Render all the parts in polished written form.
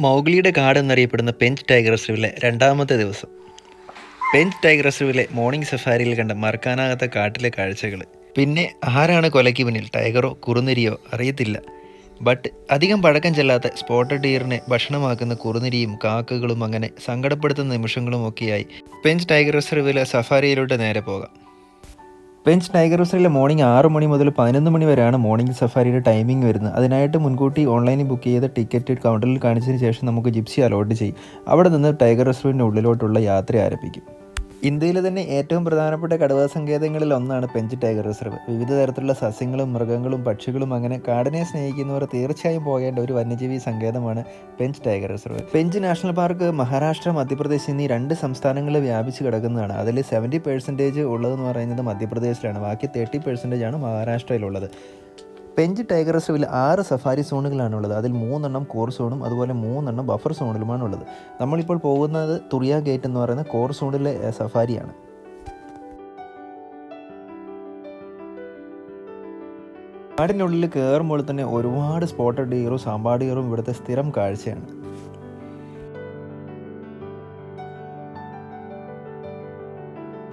മൗഗ്ലിയുടെ കാട് എന്നറിയപ്പെടുന്ന പെഞ്ച് ടൈഗർ റിസർവിലെ രണ്ടാമത്തെ ദിവസം. പെഞ്ച് ടൈഗർ റിസർവിലെ മോർണിംഗ് സഫാരിയിൽ കണ്ട മറക്കാനാകാത്ത കാട്ടിലെ കാഴ്ചകൾ. പിന്നെ ആരാണ് കൊലയ്ക്ക് പിന്നിൽ, ടൈഗറോ കുറുനരിയോ അറിയത്തില്ല. ബട്ട് അധികം പഴക്കം ചെല്ലാത്ത സ്പോട്ടഡ് ഡിയറിനെ ഭക്ഷണമാക്കുന്ന കുറുനരിയും കാക്കകളും അങ്ങനെ സങ്കടപ്പെടുത്തുന്ന നിമിഷങ്ങളും ഒക്കെയായി പെഞ്ച് ടൈഗർ റിസർവിലെ സഫാരിയിലോട്ട് നേരെ പോകാം. പെഞ്ച് ടൈഗർ റിസർവിലെ മോർണിംഗ് 6 മണി മുതൽ 11 മണി വരെയാണ് മോർണിംഗ് സഫാരിയുടെ ടൈമിംഗ് വരുന്നത്. അതിനായിട്ട് മുൻകൂട്ടി ഓൺലൈനിൽ ബുക്ക് ചെയ്ത ടിക്കറ്റ് കൗണ്ടറിൽ കാണിച്ചതിന് ശേഷം നമുക്ക് ജിപ്സി അലോട്ട് ചെയ്യും. അവിടെ നിന്ന് ടൈഗർ റിസർവിൻ്റെ ഉള്ളിലോട്ടുള്ള യാത്ര ആരംഭിക്കും. ഇന്ത്യയിലെ തന്നെ ഏറ്റവും പ്രധാനപ്പെട്ട കടുവാ സങ്കേതങ്ങളിൽ ഒന്നാണ് പെഞ്ച് ടൈഗർ റിസർവ്. വിവിധ തരത്തിലുള്ള സസ്യങ്ങളും മൃഗങ്ങളും പക്ഷികളും അങ്ങനെ കാടിനെ സ്നേഹിക്കുന്നവർ തീർച്ചയായും പോകേണ്ട ഒരു വന്യജീവി സങ്കേതമാണ് Pench tiger reserve. Pench national park Maharashtra, Madhya Pradesh എന്നീ 2 സംസ്ഥാനങ്ങളിൽ വ്യാപിച്ച് കിടക്കുന്നതാണ്. അതിൽ 70% ഉള്ളതെന്ന് പറയുന്നത് മധ്യപ്രദേശിലാണ്, ബാക്കി 30% ആണ് മഹാരാഷ്ട്രയിലുള്ളത്. പെഞ്ച് ടൈഗർ റിസർവിൽ 6 സഫാരി സോണുകളാണുള്ളത്. അതിൽ 3 കോർ സോണും അതുപോലെ 3 ബഫർ സോണിലുമാണുള്ളത്. നമ്മളിപ്പോൾ പോകുന്നത് തുറിയ ഗേറ്റ് എന്ന് പറയുന്ന കോർ സോണിലെ സഫാരിയാണ്. കാടിനുള്ളിൽ കയറുമ്പോൾ തന്നെ ഒരുപാട് സ്പോട്ടഡ് ഡിയറും സാമ്പാർ ഡിയറും ഇവിടുത്തെ സ്ഥിരം കാഴ്ചയാണ്.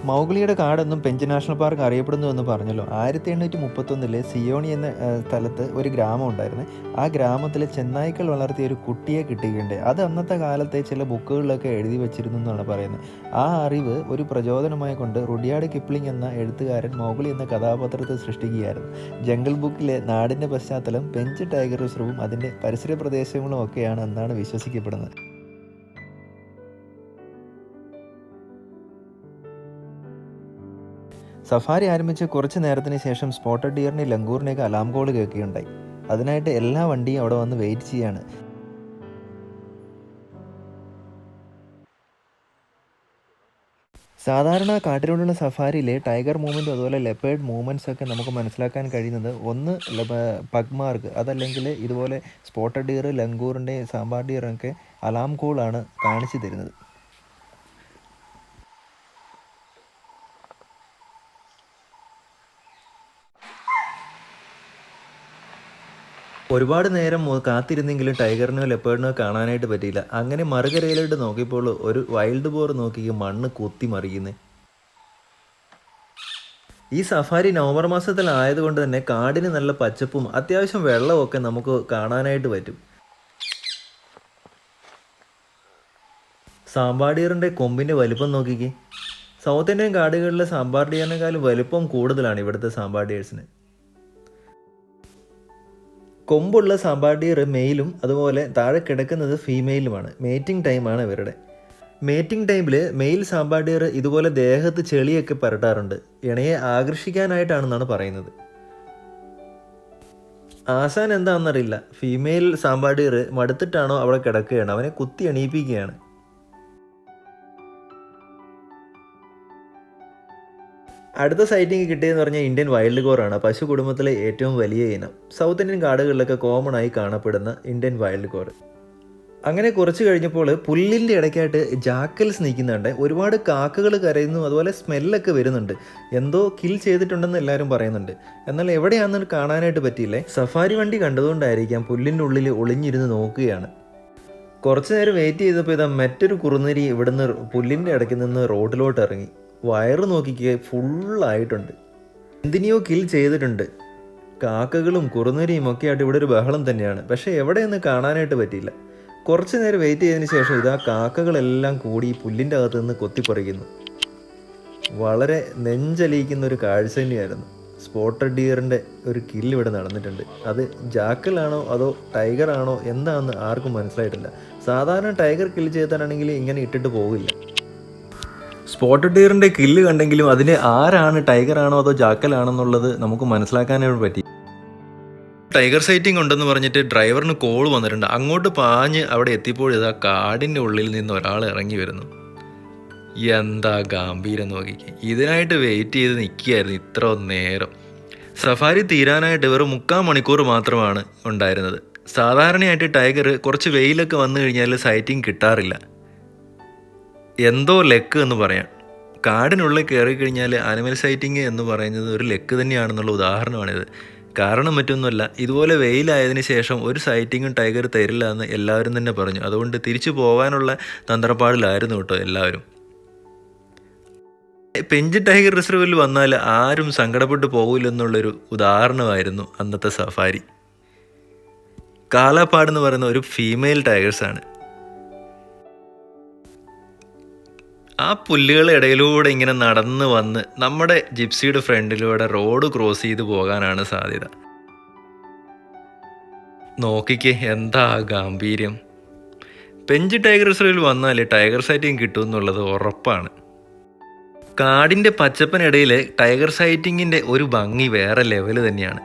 മൗഗ്ലിയുടെ കാടെന്നും പെഞ്ച് നാഷണൽ പാർക്ക് അറിയപ്പെടുന്നു എന്ന് പറഞ്ഞല്ലോ. 1831 സിയോണി എന്ന സ്ഥലത്ത് ഒരു ഗ്രാമം ഉണ്ടായിരുന്നു. ആ ഗ്രാമത്തിൽ ചെന്നായ്ക്കൾ വളർത്തിയ ഒരു കുട്ടിയെ കിട്ടുകയുണ്ടായി. അത് അന്നത്തെ കാലത്തെ ചില ബുക്കുകളിലൊക്കെ എഴുതി വെച്ചിരുന്നു എന്നാണ് പറയുന്നത്. ആ അറിവ് ഒരു പ്രചോദനമായി കൊണ്ട് റുഡിയാർഡ് കിപ്ലിംഗ് എന്ന എഴുത്തുകാരൻ മൗഗ്ലി എന്ന കഥാപാത്രത്തെ സൃഷ്ടിക്കുകയായിരുന്നു. ജംഗിൾ ബുക്കിലെ നാടിൻ്റെ പശ്ചാത്തലം പെഞ്ച് ടൈഗർ റിസർവും അതിൻ്റെ പരിസര പ്രദേശങ്ങളും ഒക്കെയാണ് എന്നാണ് വിശ്വസിക്കപ്പെടുന്നത്. സഫാരി ആരംഭിച്ച് കുറച്ച് നേരത്തിന് ശേഷം സ്പോട്ടഡ് ഡിയറിനെ ലങ്കൂറിനെയൊക്കെ അലാം കോൾ കേൾക്കുകയുണ്ടായി. അതിനായിട്ട് എല്ലാ വണ്ടിയും അവിടെ വന്ന് വെയിറ്റ് ചെയ്യാണ്. സാധാരണ കാട്ടിലൂടെയുള്ള സഫാരിയിലെ ടൈഗർ മൂവ്മെൻറ്റും അതുപോലെ ലെപ്പേർഡ് മൂവ്മെൻറ്റ്സ് ഒക്കെ നമുക്ക് മനസ്സിലാക്കാൻ കഴിയുന്നത് ഒന്ന് പഗ്മാർക്ക്, അതല്ലെങ്കിൽ ഇതുപോലെ സ്പോട്ടഡ് ഡിയർ, ലങ്കൂറിൻ്റെ, സാമ്പാർ ഡിയറൊക്കെ അലാം കോളാണ് കാണിച്ചു തരുന്നത്. ഒരുപാട് നേരം കാത്തിരുന്നെങ്കിലും ടൈഗറിനോ ലെപ്പേർഡിനോ കാണാനായിട്ട് പറ്റിയില്ല. അങ്ങനെ മറുകരയിലോട്ട് നോക്കിയപ്പോൾ ഒരു വൈൽഡ് ബോർ നോക്കി മണ്ണ് കുത്തി മറിയുന്നത്. ഈ സഫാരി നവംബർ മാസത്തിലായതുകൊണ്ട് തന്നെ കാടിന് നല്ല പച്ചപ്പും അത്യാവശ്യം വെള്ളമൊക്കെ നമുക്ക് കാണാനായിട്ട് പറ്റും. സാമ്പാർ ഡിയറിൻ്റെ കൊമ്പിൻ്റെ വലിപ്പം നോക്കിക്കേ. സൗത്ത് ഇന്ത്യൻ കാടുകളിലെ സാമ്പാർ ഡിയറിനേക്കാളും വലിപ്പം കൂടുതലാണ് ഇവിടുത്തെ സാമ്പാർ ഡിയേഴ്സിന്. കൊമ്പുള്ള സാമ്പാർ ഡിയർ മെയിലും അതുപോലെ താഴെ കിടക്കുന്നത് ഫീമെയിലുമാണ്. മേറ്റിംഗ് ടൈമാണ് ഇവരുടെ. മേറ്റിംഗ് ടൈമിൽ മെയിൽ സാമ്പാർ ഡിയർ ഇതുപോലെ ദേഹത്ത് ചെളിയൊക്കെ പരട്ടാറുണ്ട്. ഇണയെ ആകർഷിക്കാനായിട്ടാണെന്നാണ് പറയുന്നത്. ആശാൻ എന്താണെന്നറിയില്ല, ഫീമെയിൽ സാമ്പാർ ഡിയർ മടുത്തിട്ടാണോ അവിടെ കിടക്കുകയാണ്, അവനെ കുത്തി എണീപ്പിക്കുകയാണ്. അടുത്ത സൈറ്റിംഗ് കിട്ടിയെന്ന് പറഞ്ഞാൽ ഇന്ത്യൻ വൈൽഡ് കോറാണ്. പശു കുടുംബത്തിലെ ഏറ്റവും വലിയ ഇനം. സൗത്ത് ഇന്ത്യൻ കാടുകളിലൊക്കെ കോമൺ ആയി കാണപ്പെടുന്ന ഇന്ത്യൻ വൈൽഡ് കോർ. അങ്ങനെ കുറച്ച് കഴിഞ്ഞപ്പോൾ പുല്ലിൻ്റെ ഇടയ്ക്കായിട്ട് ജാക്കൽസ് നിൽക്കുന്നുണ്ട്. ഒരുപാട് കാക്കകൾ കരയുന്നു, അതുപോലെ സ്മെല്ലൊക്കെ വരുന്നുണ്ട്. എന്തോ കിൽ ചെയ്തിട്ടുണ്ടെന്ന് എല്ലാവരും പറയുന്നുണ്ട്. എന്നാൽ എവിടെയാണെന്ന് കാണാനായിട്ട് പറ്റിയില്ലേ. സഫാരി വണ്ടി കണ്ടതുകൊണ്ടായിരിക്കാം പുല്ലിൻ്റെ ഉള്ളിൽ ഒളിഞ്ഞിരുന്ന് നോക്കുകയാണ്. കുറച്ച് നേരം വെയിറ്റ് ചെയ്തപ്പോൾ ഇതാ മറ്റൊരു കുറുനരി ഇവിടുന്ന് പുല്ലിൻ്റെ ഇടയ്ക്ക് നിന്ന് റോഡിലോട്ട് ഇറങ്ങി. വയറ് നോക്കിക്കുക, ഫുള്ളായിട്ടുണ്ട്. എന്തിനെയോ കിൽ ചെയ്തിട്ടുണ്ട്. കാക്കകളും കുറുനരിയും ഒക്കെ ആയിട്ട് ഇവിടെ ഒരു ബഹളം തന്നെയാണ്. പക്ഷേ എവിടെയൊന്നും കാണാനായിട്ട് പറ്റിയില്ല. കുറച്ച് നേരം വെയിറ്റ് ചെയ്തതിന് ശേഷം ഇതാ കാക്കകളെല്ലാം കൂടി പുല്ലിൻ്റെ അകത്ത് നിന്ന് കൊത്തിപ്പറിക്കുന്നു. വളരെ നെഞ്ചലിയിക്കുന്ന ഒരു കാഴ്ച തന്നെയായിരുന്നു. സ്പോട്ടഡ് ഡിയറിൻ്റെ ഒരു കില്ല് ഇവിടെ നടന്നിട്ടുണ്ട്. അത് ജാക്കലാണോ അതോ ടൈഗർ ആണോ എന്താണെന്ന് ആർക്കും മനസ്സിലായിട്ടില്ല. സാധാരണ ടൈഗർ കില്ല് ചെയ്താണെങ്കിൽ ഇങ്ങനെ ഇട്ടിട്ട് പോകില്ല. സ്പോട്ടഡ് ഡിയറിൻ്റെ കില്ല് കണ്ടെങ്കിലും അതിന് ആരാണ്, ടൈഗർ ആണോ അതോ ജാക്കലാണെന്നുള്ളത് നമുക്ക് മനസ്സിലാക്കാനായിട്ട് പറ്റി. ടൈഗർ സൈറ്റിംഗ് ഉണ്ടെന്ന് പറഞ്ഞിട്ട് ഡ്രൈവറിന് കോൾ വന്നിട്ടുണ്ട്. അങ്ങോട്ട് പാഞ്ഞ് അവിടെ എത്തിയപ്പോൾ ഇതാ കാടിൻ്റെ ഉള്ളിൽ നിന്ന് ഒരാൾ ഇറങ്ങി വരുന്നു. എന്താ ഗാംഭീരം നോക്കിക്കേ. ഇതിനായിട്ട് വെയിറ്റ് ചെയ്ത് നിൽക്കുകയായിരുന്നു ഇത്ര നേരം. സഫാരി തീരാനായിട്ട് വെറും 3/4 മണിക്കൂർ മാത്രമാണ് ഉണ്ടായിരുന്നത്. സാധാരണയായിട്ട് ടൈഗർ കുറച്ച് വെയിലൊക്കെ വന്നു കഴിഞ്ഞാൽ സൈറ്റിംഗ് കിട്ടാറില്ല. എന്തോ ലെക്ക് എന്ന് പറയാം. കാടിനുള്ളിൽ കയറി കഴിഞ്ഞാൽ ആനിമൽ സൈറ്റിംഗ് എന്ന് പറയുന്നത് ഒരു ലെക്ക് തന്നെയാണെന്നുള്ള ഉദാഹരണമാണിത്. കാരണം മറ്റൊന്നുമല്ല, ഇതുപോലെ വെയിലായതിനു ശേഷം ഒരു സൈറ്റിങ്ങും ടൈഗർ തരില്ല എന്ന് എല്ലാവരും തന്നെ പറഞ്ഞു. അതുകൊണ്ട് തിരിച്ചു പോകാനുള്ള തന്ത്രപ്പാടിലായിരുന്നു കേട്ടോ എല്ലാവരും. പെഞ്ച് ടൈഗർ റിസർവിൽ വന്നാൽ ആരും സങ്കടപ്പെട്ടു പോകില്ലെന്നുള്ളൊരു ഉദാഹരണമായിരുന്നു അന്നത്തെ സഫാരി. കാലാപ്പാട് എന്ന് പറയുന്ന ഒരു ഫീമെയിൽ ടൈഗേഴ്സാണ്. ആ പുല്ലുകളുടെ ഇടയിലൂടെ ഇങ്ങനെ നടന്ന് വന്ന് നമ്മുടെ ജിപ്സിയുടെ ഫ്രണ്ടിലൂടെ റോഡ് ക്രോസ് ചെയ്ത് പോകാനാണ് സാധ്യത. നോക്കിക്കേ, എന്താ ഗാംഭീര്യം! പെഞ്ച് ടൈഗർ റിസർവിൽ വന്നാൽ ടൈഗർ സൈറ്റിംഗ് കിട്ടും എന്നുള്ളത് ഉറപ്പാണ്. കാടിൻ്റെ പച്ചപ്പനിടയിൽ ടൈഗർ സൈറ്റിങ്ങിൻ്റെ ഒരു ഭംഗി വേറെ ലെവൽ തന്നെയാണ്.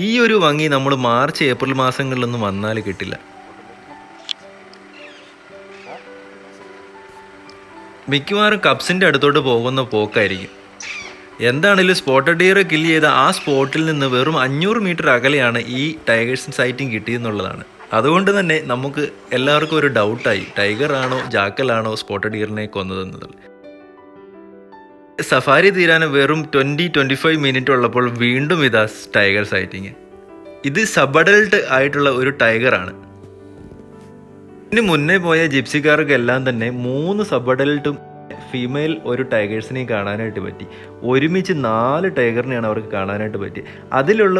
ഈ ഒരു ഭംഗി നമ്മൾ മാർച്ച് ഏപ്രിൽ മാസങ്ങളിലൊന്നും വന്നാൽ കിട്ടില്ല. മിക്കവാറും കപ്സിൻ്റെ അടുത്തോട്ട് പോകുന്ന പോക്കായിരിക്കും. എന്താണെങ്കിലും സ്പോട്ടഡ് ഡിയറെ കില്ല് ചെയ്ത ആ സ്പോട്ടിൽ നിന്ന് വെറും 500 മീറ്റർ അകലെയാണ് ഈ ടൈഗേഴ്സ് സൈറ്റിംഗ് കിട്ടിയെന്നുള്ളതാണ്. അതുകൊണ്ട് തന്നെ നമുക്ക് എല്ലാവർക്കും ഒരു ഡൗട്ടായി, ടൈഗർ ആണോ ജാക്കലാണോ സ്പോട്ടഡ് ഡിയറിനെ കൊന്നതെന്നത്. സഫാരി തീരാൻ വെറും 20-25 മിനിറ്റ് ഉള്ളപ്പോൾ വീണ്ടും ഇതാ ടൈഗർ സൈറ്റിങ്. ഇത് സബ് അഡൽട്ട് ആയിട്ടുള്ള ഒരു ടൈഗറാണ്. ഇതിന് മുന്നേ പോയ ജിപ്സിക്കാർക്കെല്ലാം തന്നെ 3 സബ് അഡൽട്ടും ഫീമെയിൽ ഒരു ടൈഗേഴ്സിനെയും കാണാനായിട്ട് പറ്റി. ഒരുമിച്ച് 4 ടൈഗറിനെയാണ് അവർക്ക് കാണാനായിട്ട് പറ്റി. അതിലുള്ള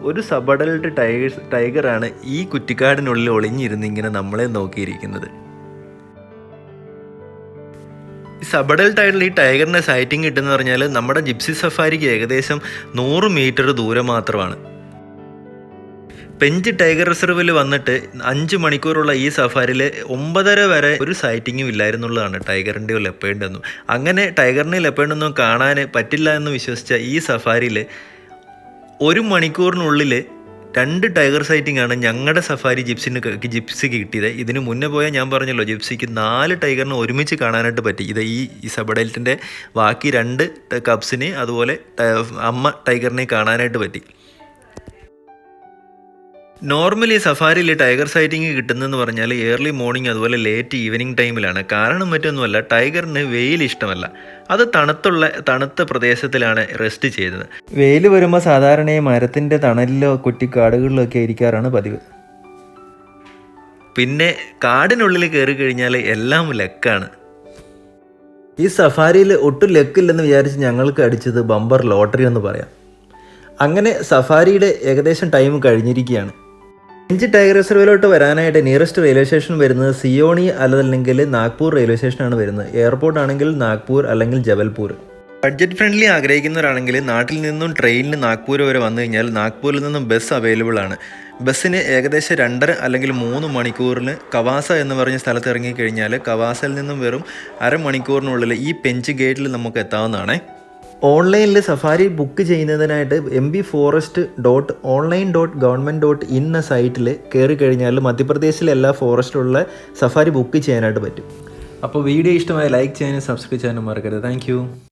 ഒരു സബ് അഡൽട്ട് ടൈഗറാണ് ഈ കുറ്റിക്കാടിനുള്ളിൽ ഒളിഞ്ഞിരുന്ന് ഇങ്ങനെ നമ്മളെ നോക്കിയിരിക്കുന്നത്. സബ് അഡൽട്ട് ആയിട്ടുള്ള ഈ ടൈഗറിൻ്റെ സൈറ്റിംഗ് കിട്ടുമെന്ന് പറഞ്ഞാൽ നമ്മുടെ ജിപ്സി സഫാരിക്ക് ഏകദേശം 100 മീറ്റർ ദൂരം മാത്രമാണ്. പെഞ്ച് ടൈഗർ റിസർവിൽ വന്നിട്ട് 5 മണിക്കൂറുള്ള ഈ സഫാരിയിൽ 9:30 വരെ ഒരു സൈറ്റിങ്ങും ഇല്ലായിരുന്നുള്ളതാണ് ടൈഗറിൻ്റെയോ ലെപ്പേർഡിൻ്റെ ഒന്നും. അങ്ങനെ ടൈഗറിനെയും ലെപ്പേർഡൊന്നും കാണാൻ പറ്റില്ല എന്ന് വിശ്വസിച്ച ഈ സഫാരിയിൽ 1 മണിക്കൂറിനുള്ളിൽ 2 ടൈഗർ സൈറ്റിംഗ് ആണ് ഞങ്ങളുടെ സഫാരി ജിപ്സിക്ക് കിട്ടിയത്. ഇതിന് മുന്നേ പോയാൽ ഞാൻ പറഞ്ഞല്ലോ, ജിപ്സിക്ക് 4 ടൈഗറിനെ ഒരുമിച്ച് കാണാനായിട്ട് പറ്റി. ഇത് ഈ സബഡൽറ്റിൻ്റെ ബാക്കി 2 കപ്സിനെ അതുപോലെ അമ്മ ടൈഗറിനെ കാണാനായിട്ട് പറ്റി. നോർമലി സഫാരിയിൽ ടൈഗർ സൈറ്റിംഗ് കിട്ടുന്നതെന്ന് പറഞ്ഞാൽ ഏർലി മോർണിംഗ് അതുപോലെ ലേറ്റ് ഈവനിങ് ടൈമിലാണ്. കാരണം മറ്റൊന്നുമല്ല, ടൈഗറിന് വെയിൽ ഇഷ്ടമല്ല. അത് തണുത്ത പ്രദേശത്തിലാണ് റെസ്റ്റ് ചെയ്തത്. വെയിൽ വരുമ്പോൾ സാധാരണയായി മരത്തിൻ്റെ തണലിലോ കുറ്റിക്കാടുകളിലോ ഒക്കെ ഇരിക്കാറാണ് പതിവ്. പിന്നെ കാടിനുള്ളിൽ കയറി കഴിഞ്ഞാൽ എല്ലാം ലക്കാണ്. ഈ സഫാരിയിൽ ഒട്ടും ലക്കില്ലെന്ന് വിചാരിച്ച് ഞങ്ങൾക്ക് അടിച്ചത് ബമ്പർ ലോട്ടറി എന്ന് പറയാം. അങ്ങനെ സഫാരിയുടെ ഏകദേശം ടൈം കഴിഞ്ഞിരിക്കുകയാണ്. പെഞ്ച് ടൈഗർ റിസർവിലോട്ട് വരാനായിട്ട് നിയറസ്റ്റ് റെയിൽവേ സ്റ്റേഷൻ വരുന്നത് സിയോണി അല്ലെങ്കിൽ നാഗ്പൂർ റെയിൽവേ സ്റ്റേഷനാണ് വരുന്നത്. എയർപോർട്ട് ആണെങ്കിൽ നാഗ്പൂർ അല്ലെങ്കിൽ ജബൽപൂർ. ബഡ്ജറ്റ് ഫ്രണ്ട്ലി ആഗ്രഹിക്കുന്നവരാണെങ്കിൽ നാട്ടിൽ നിന്നും ട്രെയിനിന് നാഗ്പൂർ വരെ വന്നു കഴിഞ്ഞാൽ നാഗ്പൂരിൽ നിന്നും ബസ് അവൈലബിൾ ആണ്. ബസ്സിന് ഏകദേശം 2.5 അല്ലെങ്കിൽ 3 മണിക്കൂറിന് കവാസ എന്ന് പറഞ്ഞ സ്ഥലത്ത് ഇറങ്ങിക്കഴിഞ്ഞാൽ കവാസയിൽ നിന്നും വെറും അരമണിക്കൂറിനുള്ളിൽ ഈ പെഞ്ച് ഗേറ്റിൽ നമുക്ക് എത്താവുന്നതാണ്. ഓൺലൈനിൽ സഫാരി ബുക്ക് ചെയ്യുന്നതിനായിട്ട് mbforest.online.government.in എന്ന സൈറ്റിൽ കയറി കഴിഞ്ഞാൽ മധ്യപ്രദേശിലെ എല്ലാ ഫോറസ്റ്റിലുള്ള സഫാരി ബുക്ക് ചെയ്യാനായിട്ട് പറ്റും. അപ്പോൾ വീഡിയോ ഇഷ്ടമായി ലൈക്ക് ചെയ്യാനും സബ്സ്ക്രൈബ് ചെയ്യാനും മറക്കരുത്. താങ്ക്